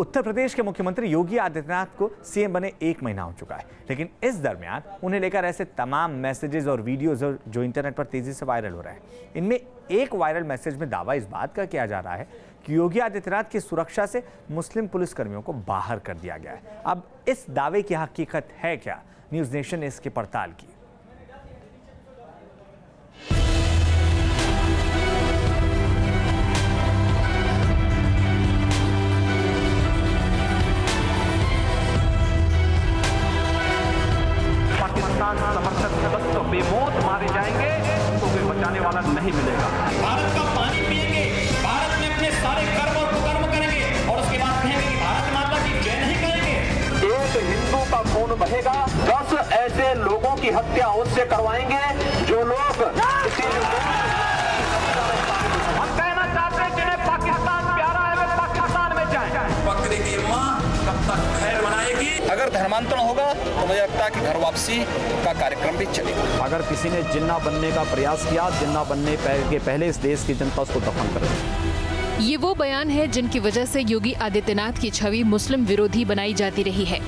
उत्तर प्रदेश के मुख्यमंत्री योगी आदित्यनाथ को सीएम बने 1 महीना हो चुका है, लेकिन इस दरमियान उन्हें लेकर ऐसे तमाम मैसेजेस और वीडियोस जो इंटरनेट पर तेजी से वायरल हो रहे हैं। इनमें एक वायरल मैसेज में दावा इस बात का किया जा रहा है कि योगी आदित्यनाथ की सुरक्षा से मुस्लिम पुलिसकर्मियों को बाहर कर दिया गया है। अब इस दावे की हकीकत है क्या? न्यूज नेशन ने इसकी पड़ताल की। समर्थक तत्व बेमौत मारे जाएंगे, उनको कोई बचाने वाला नहीं मिलेगा। भारत का पानी पिएंगे, भारत में अपने सारे कर्म और कुकर्म करेंगे और उसके बाद कहेंगे कि भारत माता की जय नहीं करेंगे। एक हिंदू का खून बहेगा, 10 ऐसे लोगों की हत्या उससे करवाएंगे जो लोग हम कहना चाहते हैं जिन्हें पाकिस्तान प्यारा है वे पाकिस्तान में जाएं। बकरी की मां कब तक खैर बनाएगी? अगर धर्मांतरण होगा तो मुझे लगता है कि घर वापसी का कार्यक्रम भी चलेगा। अगर किसी ने जिन्ना बनने का प्रयास किया, जिन्ना बनने के पहले इस देश की जनता उसको दफन कर दे। ये वो बयान है जिनकी वजह से योगी आदित्यनाथ की छवि मुस्लिम विरोधी बनाई जाती रही है।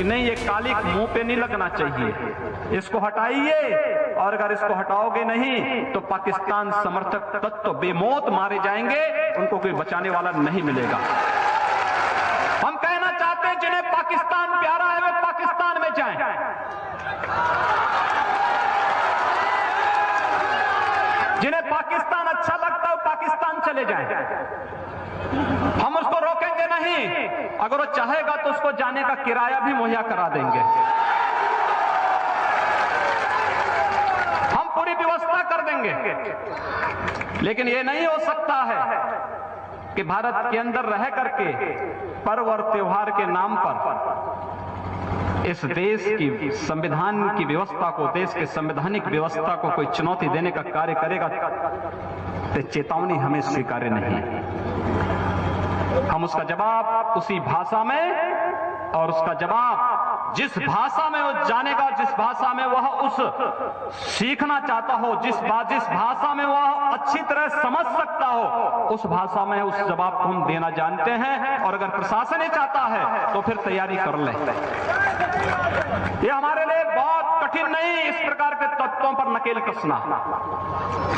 नहीं, ये कालिक मुंह पे नहीं लगना चाहिए, इसको हटाइए, और अगर इसको हटाओगे नहीं तो पाकिस्तान समर्थक तत्व बेमौत मारे जाएंगे, उनको कोई बचाने वाला नहीं मिलेगा। हम कहना चाहते हैं जिन्हें पाकिस्तान प्यारा है वे पाकिस्तान में जाएं। जिन्हें पाकिस्तान अच्छा लगता है वो पाकिस्तान चले जाएं। हम उसको रोकेंगे नहीं, अगर वो चाहेगा तो उसको जाने का किराया भी मुहैया करा देंगे। हम पूरी व्यवस्था कर देंगे, लेकिन ये नहीं हो सकता है कि भारत के अंदर रह करके पर्व और त्योहार के नाम पर इस देश की संविधान की व्यवस्था को, देश के संवैधानिक व्यवस्था को कोई चुनौती देने का कार्य करेगा तो चेतावनी हमें स्वीकार्य नहीं। हम उसका जवाब उसी भाषा में, और उसका जवाब जिस भाषा में वो जानेगा, जिस भाषा में वह उस सीखना चाहता हो, जिस भाषा में वह अच्छी तरह समझ सकता हो, उस भाषा में उस जवाब को हम देना जानते हैं। और अगर प्रशासन ही चाहता है तो फिर तैयारी कर ले। ये हमारे लिए बहुत कठिन नहीं, इस प्रकार के तत्वों पर नकेल कसना,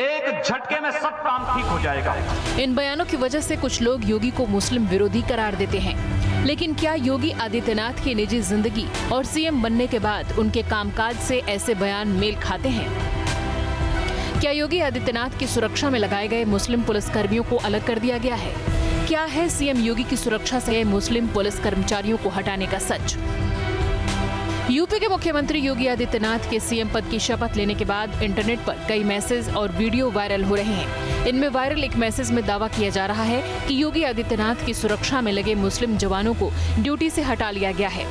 एक झटके में सब काम ठीक हो जाएगा। इन बयानों की वजह से कुछ लोग योगी को मुस्लिम विरोधी करार देते हैं, लेकिन क्या योगी आदित्यनाथ की निजी जिंदगी और सीएम बनने के बाद उनके कामकाज से ऐसे बयान मेल खाते हैं? क्या योगी आदित्यनाथ की सुरक्षा में लगाए गए मुस्लिम पुलिसकर्मियों को अलग कर दिया गया है? क्या है सीएम योगी की सुरक्षा से मुस्लिम पुलिस कर्मचारियों को हटाने का सच? यूपी के मुख्यमंत्री योगी आदित्यनाथ के सीएम पद की शपथ लेने के बाद इंटरनेट पर कई मैसेज और वीडियो वायरल हो रहे हैं। इनमें वायरल एक मैसेज में दावा किया जा रहा है कि योगी आदित्यनाथ की सुरक्षा में लगे मुस्लिम जवानों को ड्यूटी से हटा लिया गया है।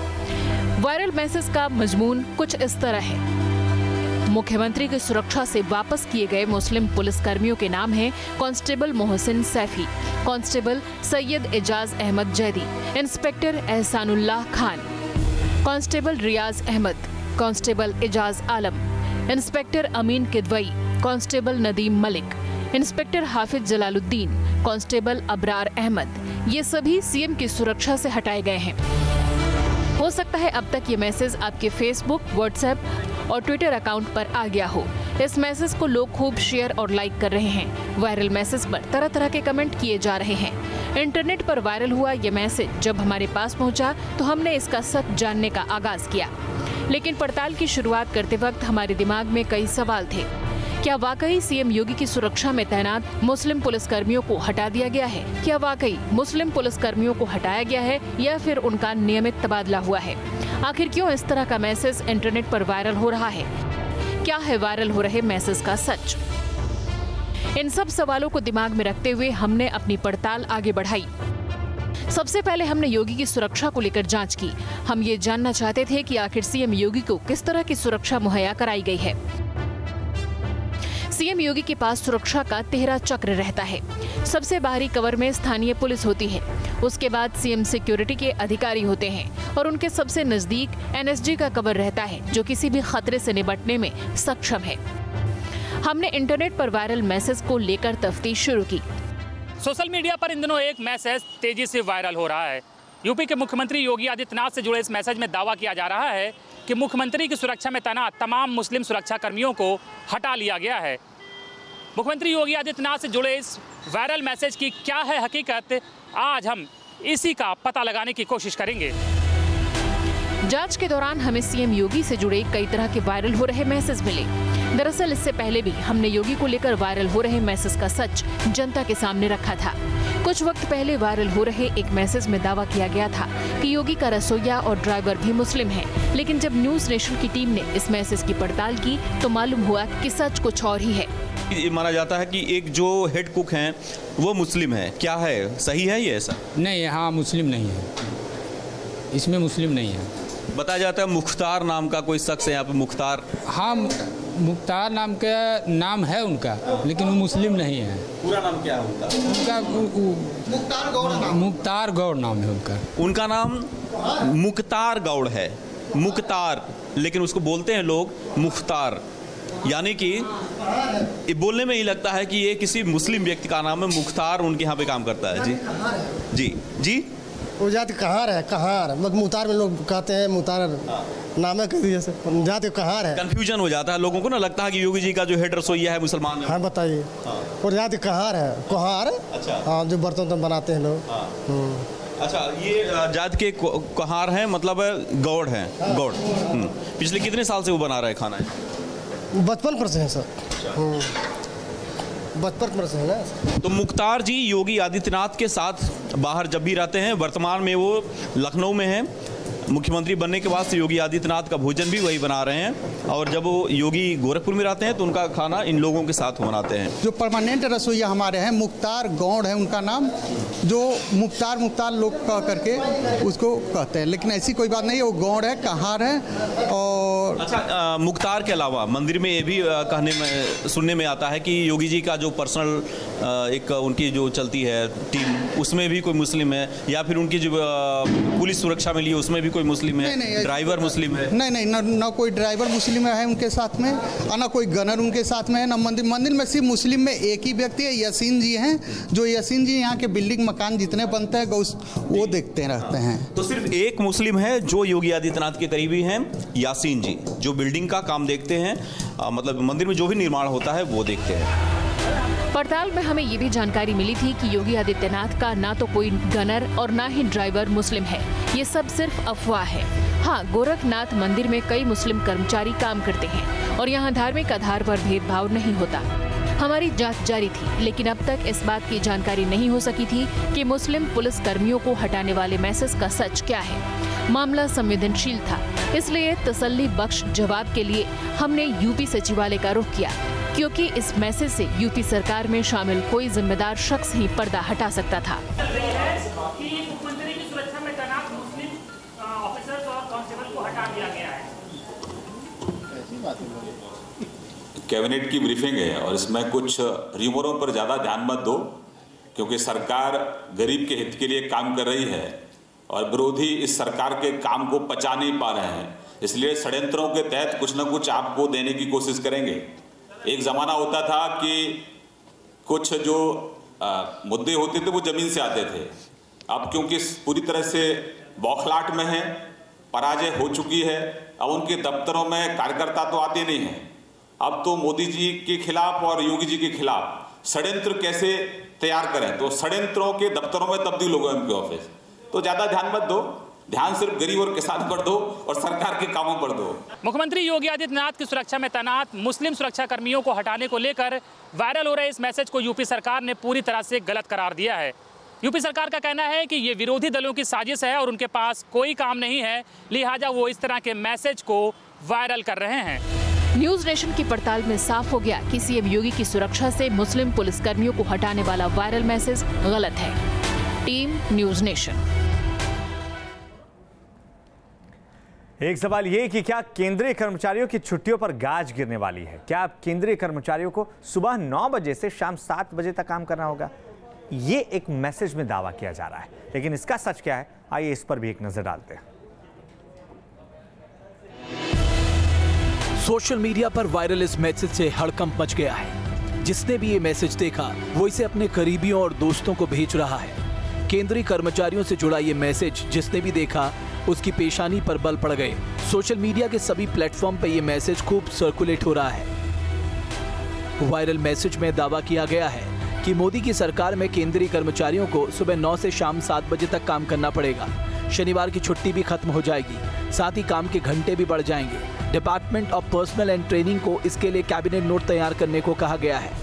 वायरल मैसेज का मजमून कुछ इस तरह है। मुख्यमंत्री की सुरक्षा से वापस किए गए मुस्लिम पुलिसकर्मियों के नाम हैं constable Mohsin Saifi, constable Syed Ejaz Ahmad Zaidi, inspector Ehsanullah Khan, constable Riyaz Ahmad, constable Ejaz Alam, inspector Amin Kidwai, constable Nadeem Malik, inspector Hafiz Jalaluddin, constable Abrar Ahmad. ये सभी सीएम की सुरक्षा से हटाए गए हैं। हो सकता है अब तक ये मैसेज आपके फेसबुक, व्हाट्सएप और ट्विटर अकाउंट पर आ गया हो। इस मैसेज को लोग खूब शेयर और लाइक कर रहे हैं। वायरल मैसेज पर तरह तरह के कमेंट किए जा रहे हैं। इंटरनेट पर वायरल हुआ ये मैसेज जब हमारे पास पहुंचा तो हमने इसका सच जानने का आगाज किया, लेकिन पड़ताल की शुरुआत करते वक्त हमारे दिमाग में कई सवाल थे। क्या वाकई सीएम योगी की सुरक्षा में तैनात मुस्लिम पुलिसकर्मियों को हटा दिया गया है? क्या वाकई मुस्लिम पुलिसकर्मियों को हटाया गया है या फिर उनका नियमित तबादला हुआ है? आखिर क्यों इस तरह का मैसेज इंटरनेट पर वायरल हो रहा है? क्या है वायरल हो रहे मैसेज का सच? इन सब सवालों को दिमाग में रखते हुए हमने अपनी पड़ताल आगे बढ़ाई। सबसे पहले हमने योगी की सुरक्षा को लेकर जांच की। हम ये जानना चाहते थे कि आखिर सीएम योगी को किस तरह की सुरक्षा मुहैया कराई गई है। सीएम योगी के पास सुरक्षा का 13 चक्र रहता है। सबसे बाहरी कवर में स्थानीय पुलिस होती है, उसके बाद सीएम सिक्योरिटी के अधिकारी होते हैं और उनके सबसे नजदीक एनएसजी का कवर रहता है जो किसी भी खतरे से निपटने में सक्षम है। हमने इंटरनेट पर वायरल मैसेज को लेकर तफ्तीश शुरू की। सोशल मीडिया पर इन दिनों एक मैसेज तेजी से वायरल हो रहा है। यूपी के मुख्यमंत्री योगी आदित्यनाथ से जुड़े इस मैसेज में दावा किया जा रहा है कि मुख्यमंत्री की सुरक्षा में तैनात तमाम मुस्लिम सुरक्षा कर्मियों को हटा लिया गया है। मुख्यमंत्री योगी आदित्यनाथ से जुड़े इस वायरल मैसेज की क्या है हकीकत, आज हम इसी का पता लगाने की कोशिश करेंगे। जांच के दौरान हमें सीएम योगी से जुड़े कई तरह के वायरल हो रहे मैसेज मिले। दरअसल इससे पहले भी हमने योगी को लेकर वायरल हो रहे मैसेज का सच जनता के सामने रखा था। कुछ वक्त पहले वायरल हो रहे एक मैसेज में दावा किया गया था कि योगी का रसोइया और ड्राइवर भी मुस्लिम है, लेकिन जब न्यूज नेशन की टीम ने इस मैसेज की पड़ताल की तो मालूम हुआ कि सच कुछ और ही है। ये माना जाता है कि एक जो हेड कुक हैं वो मुस्लिम है, क्या है, सही है ये ऐसा? नहीं, हाँ मुस्लिम नहीं है, इसमें मुस्लिम नहीं है। बताया जाता है मुख्तार नाम का कोई शख्स है यहाँ पे, मुख्तार। हाँ, मुख्तार नाम का नाम है उनका, लेकिन वो मुस्लिम नहीं है। पूरा नाम क्या है उनका? मुख्तार गौड़ नाम है उनका। उनका नाम मुख्तार गौड़ है, मुख्तार, लेकिन उसको बोलते हैं लोग मुख्तार, यानी कि ये बोलने में ही लगता है कि ये किसी मुस्लिम व्यक्ति का नाम है। मुख्तार उनके यहाँ पे काम करता है। जी जी जी। वो जाति कहार है, कहार मतलब मुख्तार में लोग कहते हैं, मुख्तार नाम है कह जैसे जाति कहार है। कंफ्यूजन हो जाता है लोगों को ना, लगता है कि योगी जी का जो हेड रसोइया है मुसलमान है। हाँ बताइए। और जाति कहार है, कुहार। अच्छा। हाँ, जो बर्तन बनाते हैं लोग। अच्छा, ये जात के कहार हैं, मतलब गौड़ हैं। गौड़ पिछले कितने साल से वो बना रहे खाना है? बचपन पर से है सर, बचपन पर से है ना। तो मुख्तार जी योगी आदित्यनाथ के साथ बाहर जब भी रहते हैं, वर्तमान में वो लखनऊ में हैं। मुख्यमंत्री बनने के बाद से योगी आदित्यनाथ का भोजन भी वही बना रहे हैं, और जब वो योगी गोरखपुर में रहते हैं तो उनका खाना इन लोगों के साथ बनाते हैं। जो परमानेंट रसोइया हमारे हैं, मुख्तार गौड़ है उनका नाम, जो मुख्तार लोग कह करके उसको कहते हैं, लेकिन ऐसी कोई बात नहीं है, वो गौड़ है, कहार है। और अच्छा, मुख्तार के अलावा मंदिर में ये भी कहने में सुनने में आता है कि योगी जी का जो पर्सनल एक उनकी जो चलती है टीम, उसमें भी कोई मुस्लिम है, या फिर उनकी जो पुलिस सुरक्षा मिली है उसमें भी कोई मुस्लिम है? नहीं, ड्राइवर मुस्लिम है? नहीं, ना कोई ड्राइवर मुस्लिम है उनके साथ में, और ना कोई गनर उनके साथ में है, ना मंदिर में सिर्फ मुस्लिम में एक ही व्यक्ति है, यासीन जी हैं। जो यासीन जी यहाँ के बिल्डिंग मकान जितने बनते हैं वो देखते रहते हैं। तो सिर्फ एक मुस्लिम है जो योगी आदित्यनाथ के करीबी हैं, यासीन जी, जो बिल्डिंग का काम देखते हैं, मतलब मंदिर में जो भी निर्माण होता है वो देखते हैं। पड़ताल में हमें ये भी जानकारी मिली थी कि योगी आदित्यनाथ का ना तो कोई गनर और ना ही ड्राइवर मुस्लिम है। ये सब सिर्फ अफवाह है। हाँ, गोरखनाथ मंदिर में कई मुस्लिम कर्मचारी काम करते हैं और यहाँ धार्मिक आधार पर भेदभाव नहीं होता। हमारी जांच जारी थी, लेकिन अब तक इस बात की जानकारी नहीं हो सकी थी कि मुस्लिम पुलिस कर्मियों को हटाने वाले मैसेज का सच क्या है। मामला संवेदनशील था, इसलिए तसल्ली बख्श जवाब के लिए हमने यूपी सचिवालय का रुख किया, क्योंकि इस मैसेज से यूपी सरकार में शामिल कोई जिम्मेदार शख्स ही पर्दा हटा सकता था। मुख्यमंत्री की सुरक्षा में तैनात मुस्लिम ऑफिसर्स और कांस्टेबल को हटा दिया गया है। कैबिनेट की ब्रीफिंग है और इसमें कुछ र्यूमरों पर ज़्यादा ध्यान मत दो, क्योंकि सरकार गरीब के हित के लिए काम कर रही है और विरोधी इस सरकार के काम को पचा नहीं पा रहे हैं, इसलिए षड्यंत्रों के तहत कुछ न कुछ आपको देने की कोशिश करेंगे। एक ज़माना होता था कि कुछ जो मुद्दे होते थे वो ज़मीन से आते थे। अब क्योंकि पूरी तरह से बौखलाहट में है, पराजय हो चुकी है, अब उनके दफ्तरों में कार्यकर्ता तो आते नहीं हैं। अब तो मोदी जी के खिलाफ और योगी जी के खिलाफ षड्यंत्र कैसे तैयार करें, तो षड्यंत्रों के दफ्तरों में तब्दील हो गए उनके ऑफिस। तो ज़्यादा ध्यान मत दो, ध्यान सिर्फ गरीब और किसान पर दो और सरकार के कामों पर दो। मुख्यमंत्री योगी आदित्यनाथ की सुरक्षा में तैनात मुस्लिम सुरक्षा कर्मियों को हटाने को लेकर वायरल हो रहे इस मैसेज को यूपी सरकार ने पूरी तरह से गलत करार दिया है। यूपी सरकार का कहना है कि ये विरोधी दलों की साजिश है और उनके पास कोई काम नहीं है, लिहाजा वो इस तरह के मैसेज को वायरल कर रहे हैं। न्यूज नेशन की पड़ताल में साफ हो गया कि सीएम योगी की सुरक्षा से मुस्लिम पुलिसकर्मियों को हटाने वाला वायरल मैसेज गलत है। Team news nation. एक सवाल ये कि क्या केंद्रीय कर्मचारियों की छुट्टियों पर गाज गिरने वाली है? क्या अब केंद्रीय कर्मचारियों को सुबह 9 बजे से शाम 7 बजे तक काम करना होगा? ये एक मैसेज में दावा किया जा रहा है, लेकिन इसका सच क्या है, आइए इस पर भी एक नजर डालते हैं। सोशल मीडिया पर वायरल इस मैसेज से हड़कंप मच गया है। जिसने भी ये मैसेज देखा वो इसे अपने करीबियों और दोस्तों को भेज रहा है। केंद्रीय कर्मचारियों से जुड़ा ये मैसेज जिसने भी देखा उसकी पेशानी पर बल पड़ गए। सोशल मीडिया के सभी प्लेटफॉर्म पर यह मैसेज खूब सर्कुलेट हो रहा है। वायरल मैसेज में दावा किया गया है कि मोदी की सरकार में केंद्रीय कर्मचारियों को सुबह 9 से शाम 7 बजे तक काम करना पड़ेगा। शनिवार की छुट्टी भी खत्म हो जाएगी, साथ ही काम के घंटे भी बढ़ जाएंगे। Department of personal and training को इसके लिए कैबिनेट नोट तैयार करने को कहा गया है।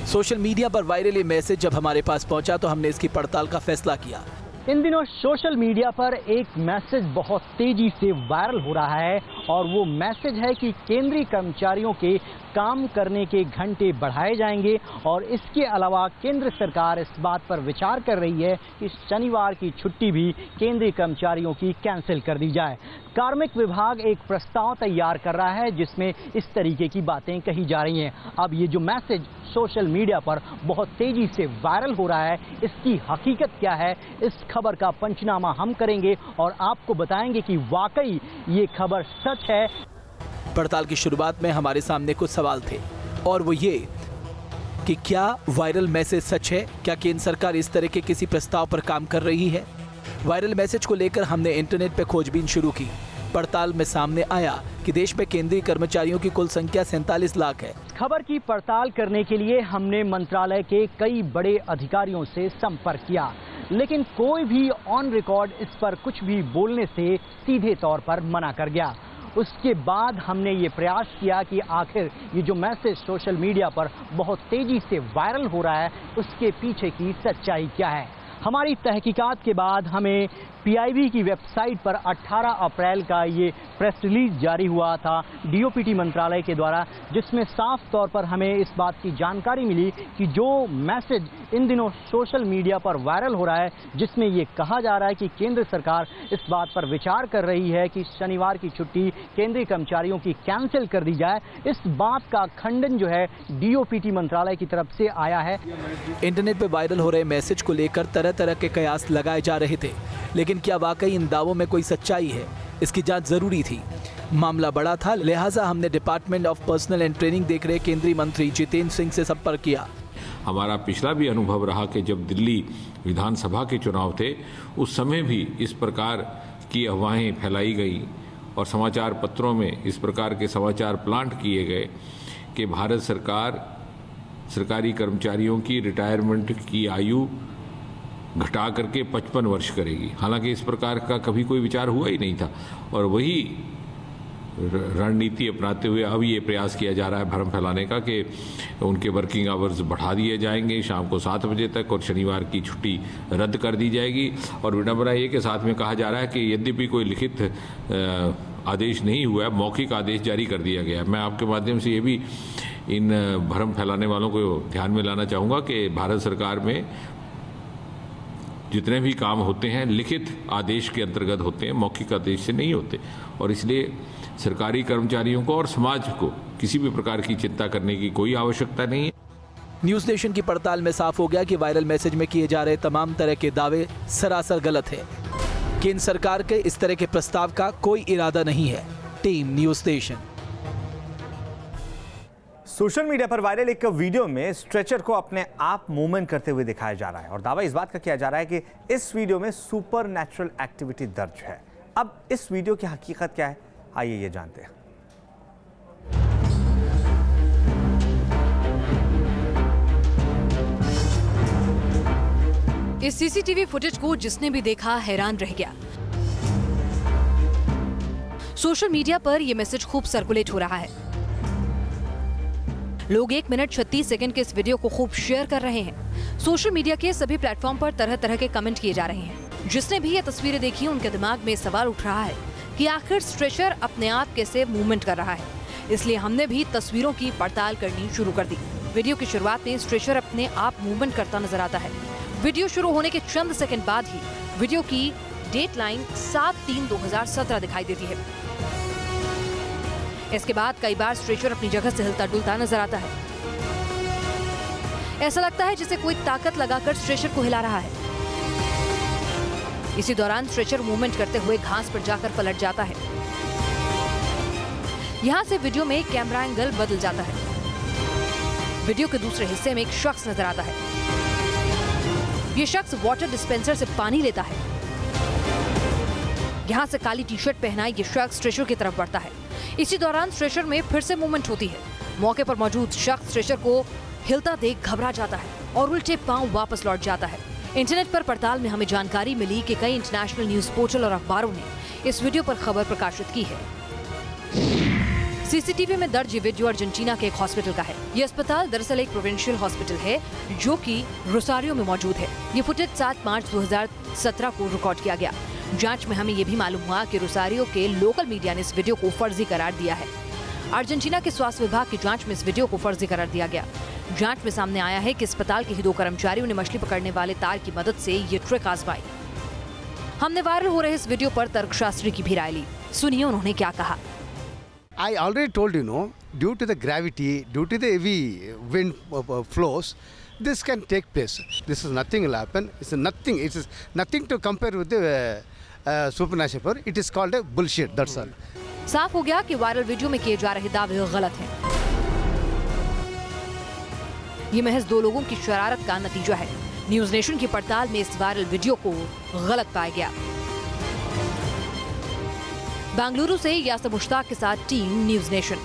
सोशल मीडिया पर वायरल ये मैसेज जब हमारे पास पहुंचा तो हमने इसकी पड़ताल का फैसला किया। इन दिनों सोशल मीडिया पर एक मैसेज बहुत तेजी से वायरल हो रहा है और वो मैसेज है कि केंद्रीय कर्मचारियों के काम करने के घंटे बढ़ाए जाएंगे और इसके अलावा केंद्र सरकार इस बात पर विचार कर रही है कि शनिवार की छुट्टी भी केंद्रीय कर्मचारियों की कैंसिल कर दी जाए। कार्मिक विभाग एक प्रस्ताव तैयार कर रहा है जिसमें इस तरीके की बातें कही जा रही हैं। अब ये जो मैसेज सोशल मीडिया पर बहुत तेजी से वायरल हो रहा है, इसकी हकीकत क्या है, इस खबर का पंचनामा हम करेंगे और आपको बताएंगे कि वाकई ये खबर सच है। पड़ताल की शुरुआत में हमारे सामने कुछ सवाल थे और वो ये कि क्या वायरल मैसेज सच है, क्या केंद्र सरकार इस तरह के किसी प्रस्ताव पर काम कर रही है। वायरल मैसेज को लेकर हमने इंटरनेट पर खोजबीन शुरू की। पड़ताल में सामने आया कि देश में केंद्रीय कर्मचारियों की कुल संख्या 47 लाख है। खबर की पड़ताल करने के लिए हमने मंत्रालय के कई बड़े अधिकारियों से संपर्क किया, लेकिन कोई भी ऑन रिकॉर्ड इस पर कुछ भी बोलने से सीधे तौर पर मना कर गया। उसके बाद हमने ये प्रयास किया कि आखिर ये जो मैसेज सोशल मीडिया पर बहुत तेजी से वायरल हो रहा है, उसके पीछे की सच्चाई क्या है। हमारी तहकीकात के बाद हमें पीआईबी की वेबसाइट पर 18 अप्रैल का ये प्रेस रिलीज जारी हुआ था डीओपीटी मंत्रालय के द्वारा, जिसमें साफ तौर पर हमें इस बात की जानकारी मिली कि जो मैसेज इन दिनों सोशल मीडिया पर वायरल हो रहा है, जिसमें ये कहा जा रहा है कि केंद्र सरकार इस बात पर विचार कर रही है कि शनिवार की छुट्टी केंद्रीय कर्मचारियों की कैंसिल कर दी जाए, इस बात का खंडन जो है डीओपीटी मंत्रालय की तरफ से आया है। इंटरनेट पर वायरल हो रहे मैसेज को लेकर तरह तरह के कयास लगाए जा रहे थे, लेकिन क्या वाकई इन दावों में कोई सच्चाई है, इसकी जांच जरूरी थी। मामला बड़ा था, लिहाजा हमने department of personal and training देख रहे केंद्रीय मंत्री जितेंद्र सिंह से संपर्क किया। हमारा पिछला भी अनुभव रहा कि जब दिल्ली विधानसभा के चुनाव थे, उस समय भी इस प्रकार की अफवाहें फैलाई गई और समाचार पत्रों में इस प्रकार के समाचार प्लांट किए गए कि भारत सरकार सरकारी कर्मचारियों की रिटायरमेंट की आयु घटा करके 55 वर्ष करेगी। हालांकि इस प्रकार का कभी कोई विचार हुआ ही नहीं था और वही रणनीति अपनाते हुए अब ये प्रयास किया जा रहा है भ्रम फैलाने का कि उनके वर्किंग आवर्स बढ़ा दिए जाएंगे शाम को 7 बजे तक और शनिवार की छुट्टी रद्द कर दी जाएगी। और विडंबना ये के साथ में कहा जा रहा है कि यद्यपि कोई लिखित आदेश नहीं हुआ है, मौखिक आदेश जारी कर दिया गया है। मैं आपके माध्यम से ये भी इन भ्रम फैलाने वालों को ध्यान में लाना चाहूँगा कि भारत सरकार में जितने भी काम होते हैं लिखित आदेश के अंतर्गत होते हैं, मौखिक आदेश से नहीं होते और इसलिए सरकारी कर्मचारियों को और समाज को किसी भी प्रकार की चिंता करने की कोई आवश्यकता नहीं है। न्यूज़ नेशन की पड़ताल में साफ हो गया कि वायरल मैसेज में किए जा रहे तमाम तरह के दावे सरासर गलत है। केंद्र सरकार के इस तरह के प्रस्ताव का कोई इरादा नहीं है। Team news nation. Social media पर वायरल एक वीडियो में स्ट्रेचर को अपने आप मूवमेंट करते हुए दिखाया जा रहा है और दावा इस बात का किया जा रहा है कि इस वीडियो में सुपर नेचुरल एक्टिविटी दर्ज है। अब इस वीडियो की हकीकत क्या है, आइए ये जानते हैं। इस सीसीटीवी फुटेज को जिसने भी देखा हैरान रह गया। सोशल मीडिया पर यह मैसेज खूब सर्कुलेट हो रहा है। लोग 1 मिनट 36 सेकंड के इस वीडियो को खूब शेयर कर रहे हैं। सोशल मीडिया के सभी प्लेटफॉर्म पर तरह तरह के कमेंट किए जा रहे हैं। जिसने भी ये तस्वीरें देखी उनके दिमाग में सवाल उठ रहा है कि आखिर स्ट्रेचर अपने आप कैसे मूवमेंट कर रहा है। इसलिए हमने भी तस्वीरों की पड़ताल करनी शुरू कर दी। वीडियो की शुरुआत में स्ट्रेचर अपने आप मूवमेंट करता नजर आता है। वीडियो शुरू होने के चंद सेकंड बाद ही वीडियो की डेट लाइन 7/3/2017 दिखाई देती है। इसके बाद कई बार स्ट्रेचर अपनी जगह से हिलता डुलता नजर आता है। ऐसा लगता है जैसे कोई ताकत लगाकर स्ट्रेचर को हिला रहा है। इसी दौरान स्ट्रेचर मूवमेंट करते हुए घास पर जाकर पलट जाता है। यहां से वीडियो में कैमरा एंगल बदल जाता है। वीडियो के दूसरे हिस्से में एक शख्स नजर आता है। ये शख्स वाटर डिस्पेंसर से पानी लेता है। यहाँ से काली टी शर्ट पहना ये शख्स स्ट्रेचर की तरफ बढ़ता है। इसी दौरान स्ट्रेचर में फिर से मूवमेंट होती है। मौके पर मौजूद शख्स स्ट्रेचर को हिलता देख घबरा जाता है और उल्टे पांव वापस लौट जाता है। इंटरनेट पर पड़ताल में हमें जानकारी मिली कि कई इंटरनेशनल न्यूज पोर्टल और अखबारों ने इस वीडियो पर खबर प्रकाशित की है। सीसीटीवी में दर्ज ये वीडियो अर्जेंटीना के एक हॉस्पिटल का है। ये अस्पताल दरअसल एक प्रोविंशियल हॉस्पिटल है जो कि रोसारियो में मौजूद है। ये फुटेज 7 मार्च 2017 को रिकॉर्ड किया गया। जांच में हमें ये भी मालूम हुआ कि रोसारियो के लोकल मीडिया ने इस वीडियो को फर्जी करार दिया है। अर्जेंटीना के स्वास्थ्य विभाग की जांच में इस वीडियो को फर्जी करार दिया गया। जांच में सामने आया है कि अस्पताल के ही 2 कर्मचारियों ने मछली पकड़ने वाले तार की मदद से ये ट्रिक आजमाई। हमने वायरल हो रहे इस वीडियो पर तर्कशास्त्री की भी राय ली। सुनिए उन्होंने क्या कहा। I already told you, no, due to the gravity, due to the heavy wind flows, this can take place. This is nothing will happen. It's nothing. It is nothing to compare with the supernatural power. It is called a bullshit. That's all. साफ हो गया कि viral video में किए जा रहे दावे गलत हैं। ये महज 2 लोगों की शरारत का नतीजा है। न्यूज नेशन की पड़ताल में इस वायरल वीडियो को गलत पाया गया। बेंगलुरु से यासर मुश्ताक के साथ टीम न्यूज नेशन।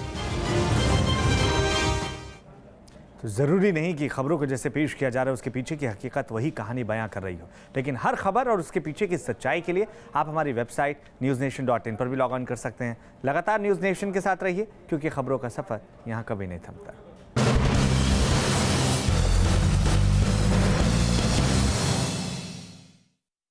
तो ज़रूरी नहीं कि खबरों को जैसे पेश किया जा रहा है उसके पीछे की हकीकत वही कहानी बयां कर रही हो, लेकिन हर खबर और उसके पीछे की सच्चाई के लिए आप हमारी वेबसाइट newsnation.in पर भी लॉग ऑन कर सकते हैं। लगातार न्यूज़ नेशन के साथ रहिए क्योंकि खबरों का सफ़र यहाँ कभी नहीं थमता।